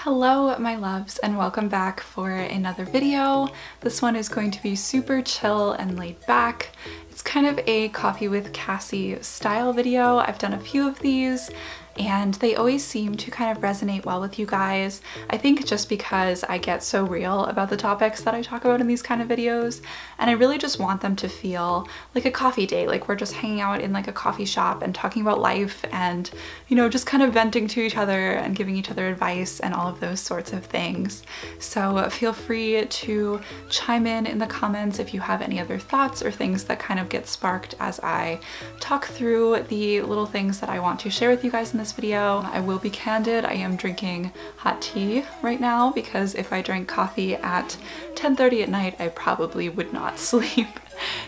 Hello my loves and welcome back for another video. This one is going to be super chill and laid back. It's kind of a coffee with Cassie style video. I've done a few of these and they always seem to kind of resonate well with you guys. I think just because I get so real about the topics that I talk about in these kind of videos, and I really just want them to feel like a coffee date, like we're just hanging out in like a coffee shop and talking about life and, you know, just kind of venting to each other and giving each other advice and all of those sorts of things. So feel free to chime in the comments if you have any other thoughts or things that kind of get sparked as I talk through the little things that I want to share with you guys in this video. I will be candid, I am drinking hot tea right now because if I drank coffee at 10:30 at night, I probably would not sleep.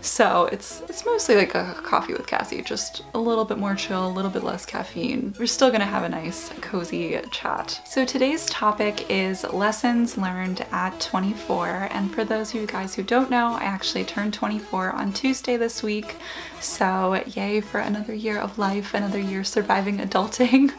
So it's mostly like a coffee with Cassie, just a little bit more chill, a little bit less caffeine. We're still gonna have a nice cozy chat. So today's topic is lessons learned at 24. And for those of you guys who don't know, I actually turned 24 on Tuesday this week. So yay for another year of life, another year surviving adulting,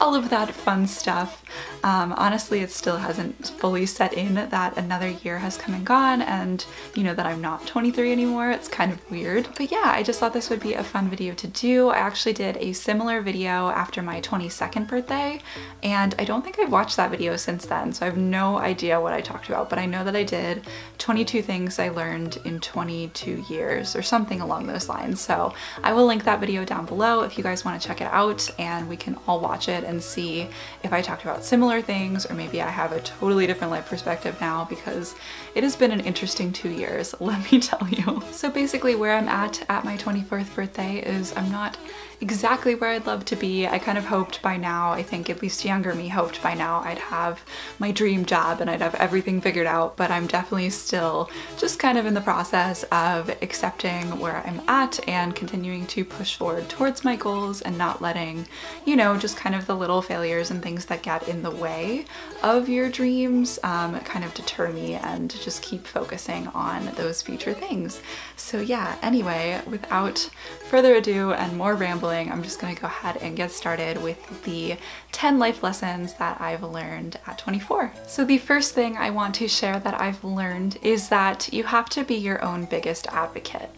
all of that fun stuff. Honestly, it still hasn't fully set in that another year has come and gone and you know that I'm not 23 anymore. It's kind of weird. But yeah, I just thought this would be a fun video to do. I actually did a similar video after my 22nd birthday and I don't think I've watched that video since then, so I have no idea what I talked about, but I know that I did 22 things I learned in 22 years or something along those lines. So I will link that video down below if you guys want to check it out and we can all watch it and see if I talked about similar things or maybe I have a totally different life perspective now, because it has been an interesting 2 years, let me tell you. So basically where I'm at my 24th birthday is I'm not exactly where I'd love to be. I kind of hoped by now, I think at least younger me hoped by now I'd have my dream job and I'd have everything figured out, but I'm definitely still just kind of in the process of accepting where I'm at and continuing to push forward towards my goals and not letting, you know, just kind of the little failures and things that get in the way of your dreams kind of deter me and just keep focusing on those future things. So yeah, anyway, without further ado and more rambling, I'm just gonna go ahead and get started with the 10 life lessons that I've learned at 24. So the first thing I want to share that I've learned is that you have to be your own biggest advocate.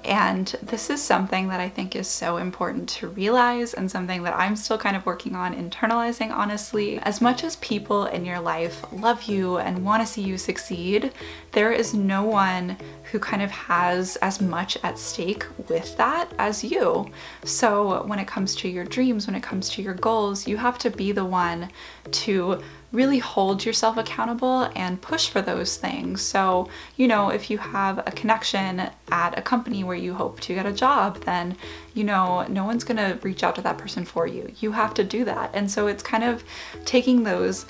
And this is something that I think is so important to realize and something that I'm still kind of working on internalizing, honestly. As much as people in your life love you and want to see you succeed, there is no one who kind of has as much at stake with that as you. So when it comes to your dreams, when it comes to your goals, you have to be the one to really hold yourself accountable and push for those things. So, you know, if you have a connection at a company where you hope to get a job, then, you know, no one's gonna reach out to that person for you. You have to do that. And so it's kind of taking those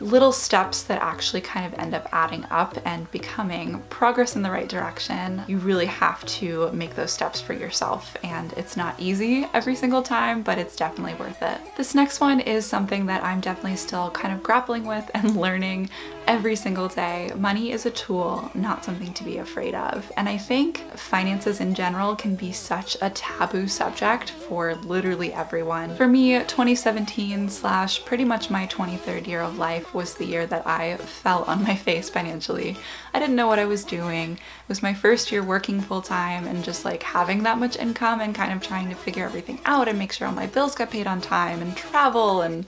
little steps that actually kind of end up adding up and becoming progress in the right direction. You really have to make those steps for yourself, and it's not easy every single time, but it's definitely worth it. This next one is something that I'm definitely still kind of grappling with and learning every single day. Money is a tool, not something to be afraid of. And I think finances in general can be such a taboo subject for literally everyone. For me, 2017 / pretty much my 23rd year of life was the year that I fell on my face financially. I didn't know what I was doing. It was my first year working full-time and just like having that much income and kind of trying to figure everything out and make sure all my bills got paid on time and travel and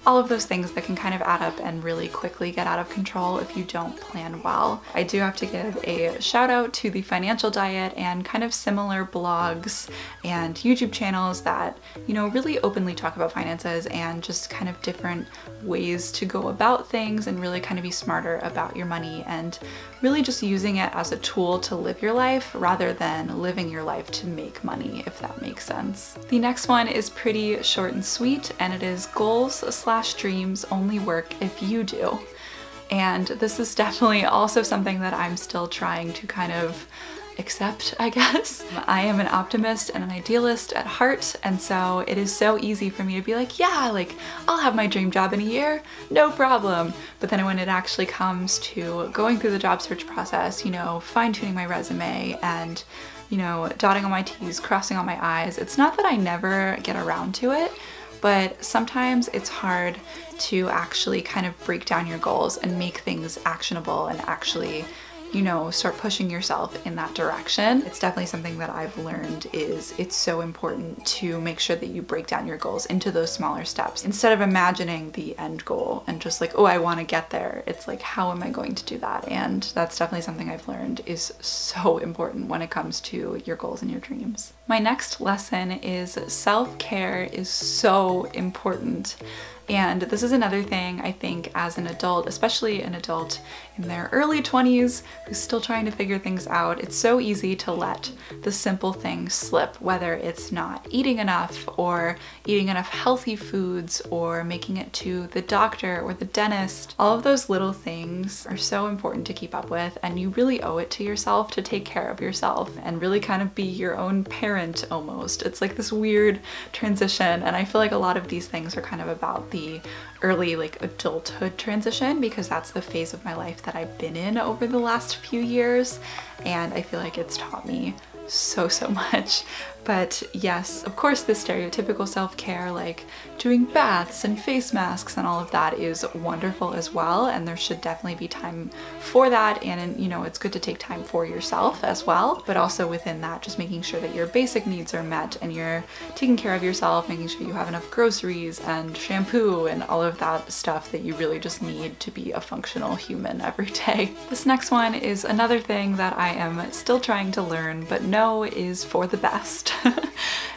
all of those things that can kind of add up and really quickly get out of control if you don't plan well. I do have to give a shout out to the Financial Diet and kind of similar blogs and YouTube channels that, you know, really openly talk about finances and just kind of different ways to go about things and really kind of be smarter about your money and really just using it as a tool to live your life rather than living your life to make money, if that makes sense. The next one is pretty short and sweet, and it is goals / dreams only work if you do. And this is definitely also something that I'm still trying to kind of accept, I guess. I am an optimist and an idealist at heart, and so it is so easy for me to be like, yeah, like I'll have my dream job in a year, no problem. But then when it actually comes to going through the job search process, you know, fine-tuning my resume and, you know, dotting all my T's, crossing all my I's, it's not that I never get around to it, but sometimes it's hard to actually kind of break down your goals and make things actionable and actually, you know, start pushing yourself in that direction. It's definitely something that I've learned is it's so important to make sure that you break down your goals into those smaller steps. Instead of imagining the end goal and just like, oh, I want to get there. It's like, how am I going to do that? And that's definitely something I've learned is so important when it comes to your goals and your dreams. My next lesson is self-care is so important. And this is another thing I think as an adult, especially an adult in their early 20s who's still trying to figure things out, it's so easy to let the simple things slip, whether it's not eating enough or eating enough healthy foods or making it to the doctor or the dentist. All of those little things are so important to keep up with, and you really owe it to yourself to take care of yourself and really kind of be your own parent almost. It's like this weird transition, and I feel like a lot of these things are kind of about the early like adulthood transition because that's the phase of my life that I've been in over the last few years, and I feel like it's taught me so much. But yes, of course, the stereotypical self-care like doing baths and face masks and all of that is wonderful as well, and there should definitely be time for that, and you know, it's good to take time for yourself as well, but also within that just making sure that your basic needs are met and you're taking care of yourself, making sure you have enough groceries and shampoo and all of that stuff that you really just need to be a functional human every day. This next one is another thing that I am still trying to learn but know is for the best.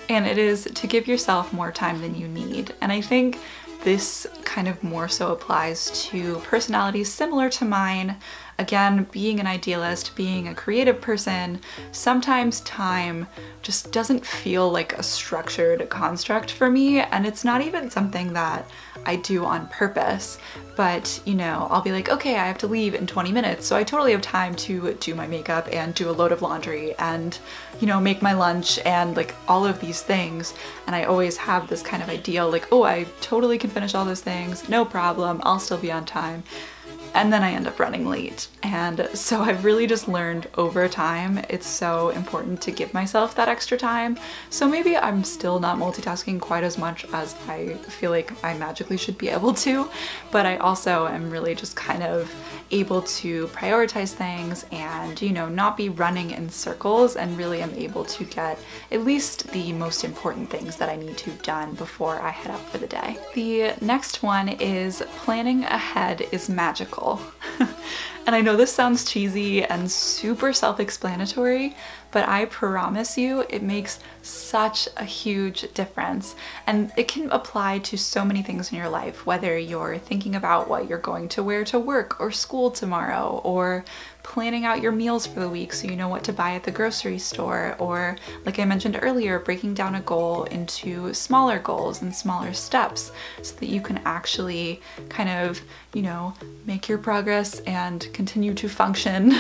And it is to give yourself more time than you need. And I think this kind of more so applies to personalities similar to mine. Again, being an idealist, being a creative person, sometimes time just doesn't feel like a structured construct for me, and it's not even something that I do on purpose, but you know, I'll be like, okay, I have to leave in 20 minutes, so I totally have time to do my makeup and do a load of laundry and, you know, make my lunch and like all of these things, and I always have this kind of ideal like, oh, I totally can finish all those things, no problem, I'll still be on time. And then I end up running late. And so I've really just learned over time, it's so important to give myself that extra time. So maybe I'm still not multitasking quite as much as I feel like I magically should be able to, but I also am really just kind of able to prioritize things and, you know, not be running in circles, and really am able to get at least the most important things that I need to done before I head out for the day. The next one is planning ahead is magical. And I know this sounds cheesy and super self-explanatory, but I promise you it makes such a huge difference. And it can apply to so many things in your life, whether you're thinking about what you're going to wear to work or school tomorrow, or planning out your meals for the week so you know what to buy at the grocery store, or like I mentioned earlier, breaking down a goal into smaller goals and smaller steps so that you can actually kind of, you know, make your progress and continue to function.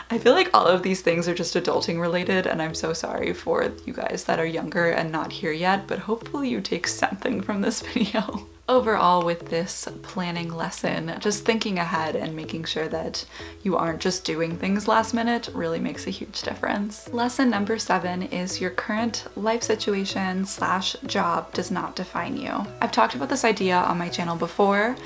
I feel like all of these things are just adulting related, and I'm so sorry for you guys that are younger and not here yet, but hopefully you take something from this video. Overall, with this planning lesson, just thinking ahead and making sure that you aren't just doing things last minute really makes a huge difference. Lesson number 7 is your current life situation / job does not define you. I've talked about this idea on my channel before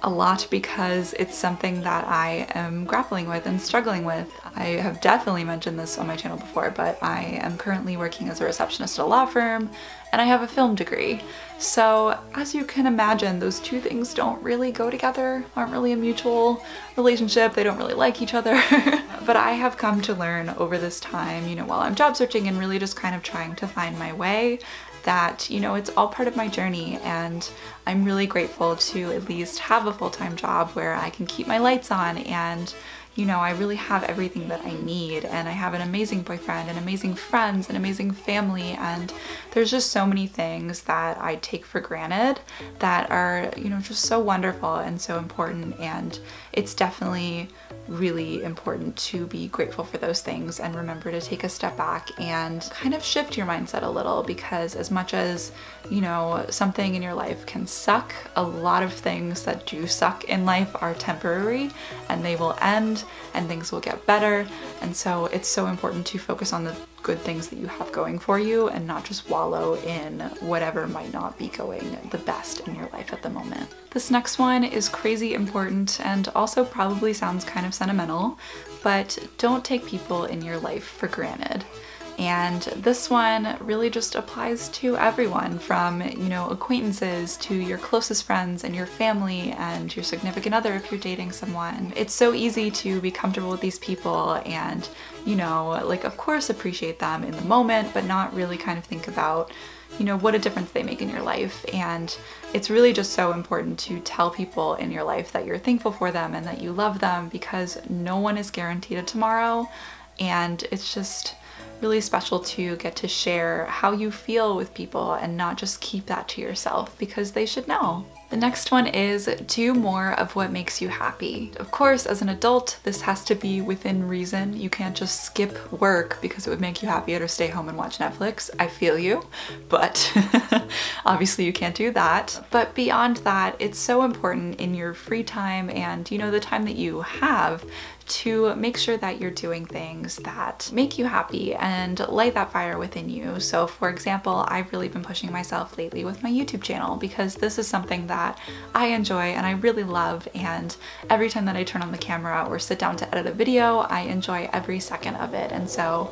a lot because it's something that I am grappling with and struggling with. I have definitely mentioned this on my channel before, but I am currently working as a receptionist at a law firm, and I have a film degree. So as you can imagine, those two things don't really go together, aren't really a mutual relationship, they don't really like each other. But I have come to learn over this time, you know, while I'm job searching and really just kind of trying to find my way, that, you know, it's all part of my journey, and I'm really grateful to at least have a full-time job where I can keep my lights on, and you know, I really have everything that I need, and I have an amazing boyfriend and amazing friends and amazing family, and there's just so many things that I take for granted that are, you know, just so wonderful and so important, and it's definitely really important to be grateful for those things and remember to take a step back and kind of shift your mindset a little, because as much as, you know, something in your life can suck, a lot of things that do suck in life are temporary and they will end, end and things will get better. And so it's so important to focus on the good things that you have going for you and not just wallow in whatever might not be going the best in your life at the moment. This next one is crazy important and also probably sounds kind of sentimental, but don't take people in your life for granted. And this one really just applies to everyone from, you know, acquaintances to your closest friends and your family and your significant other if you're dating someone. It's so easy to be comfortable with these people and, you know, like of course appreciate them in the moment, but not really kind of think about, you know, what a difference they make in your life. And it's really just so important to tell people in your life that you're thankful for them and that you love them, because no one is guaranteed a tomorrow. And it's just really special to get to share how you feel with people and not just keep that to yourself, because they should know. The next one is do more of what makes you happy. Of course, as an adult, this has to be within reason. You can't just skip work because it would make you happier to stay home and watch Netflix. I feel you, but obviously you can't do that. But beyond that, it's so important in your free time and, you know, the time that you have to make sure that you're doing things that make you happy and light that fire within you. So for example, I've really been pushing myself lately with my YouTube channel because this is something that I enjoy and I really love, and every time that I turn on the camera or sit down to edit a video, I enjoy every second of it. And so,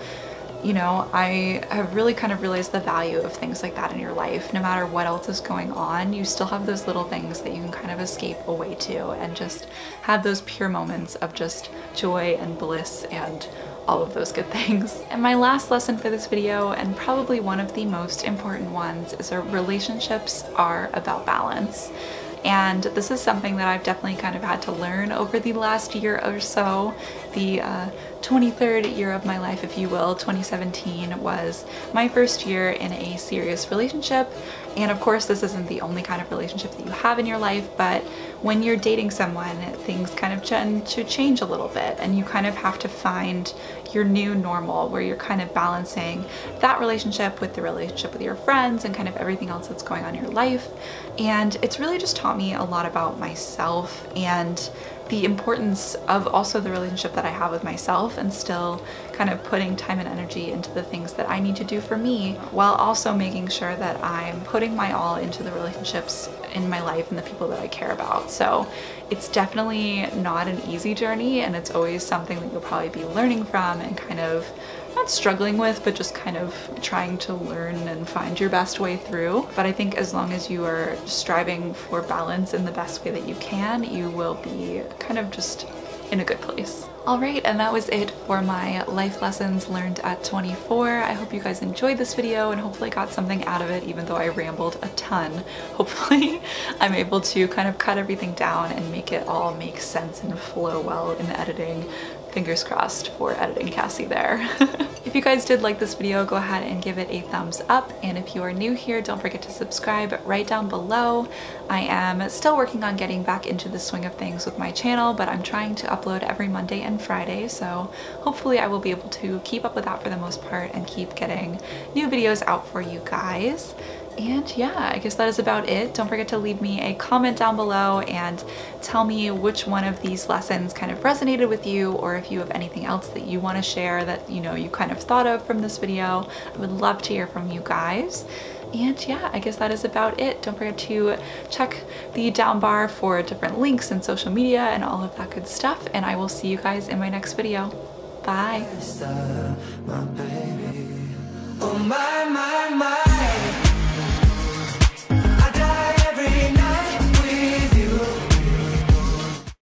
you know, I have really kind of realized the value of things like that in your life. No matter what else is going on, you still have those little things that you can kind of escape away to and just have those pure moments of just joy and bliss and all of those good things. And my last lesson for this video, and probably one of the most important ones, is that relationships are about balance. And this is something that I've definitely kind of had to learn over the last year or so. The 23rd year of my life, if you will, 2017, was my first year in a serious relationship. And of course, this isn't the only kind of relationship that you have in your life, but when you're dating someone, things kind of tend to change a little bit, and you kind of have to find your new normal where you're kind of balancing that relationship with the relationship with your friends and kind of everything else that's going on in your life. And it's really just taught me a lot about myself and the importance of also the relationship that I have with myself, and still kind of putting time and energy into the things that I need to do for me, while also making sure that I'm putting my all into the relationships in my life and the people that I care about. So it's definitely not an easy journey, and it's always something that you'll probably be learning from and kind of not struggling with, but just kind of trying to learn and find your best way through. But I think as long as you are striving for balance in the best way that you can, you will be kind of just in a good place. Alright, and that was it for my life lessons learned at 24. I hope you guys enjoyed this video and hopefully got something out of it, even though I rambled a ton. Hopefully I'm able to kind of cut everything down and make it all make sense and flow well in editing. Fingers crossed for editing Cassie there. If you guys did like this video, go ahead and give it a thumbs up. And if you are new here, don't forget to subscribe right down below. I am still working on getting back into the swing of things with my channel, but I'm trying to upload every Monday and Friday. So hopefully I will be able to keep up with that for the most part and keep getting new videos out for you guys. And yeah, I guess that is about it. Don't forget to leave me a comment down below and tell me which one of these lessons kind of resonated with you, or if you have anything else that you want to share that, you know, you kind of thought of from this video. I would love to hear from you guys. And yeah, I guess that is about it. Don't forget to check the down bar for different links and social media and all of that good stuff. And I will see you guys in my next video. Bye.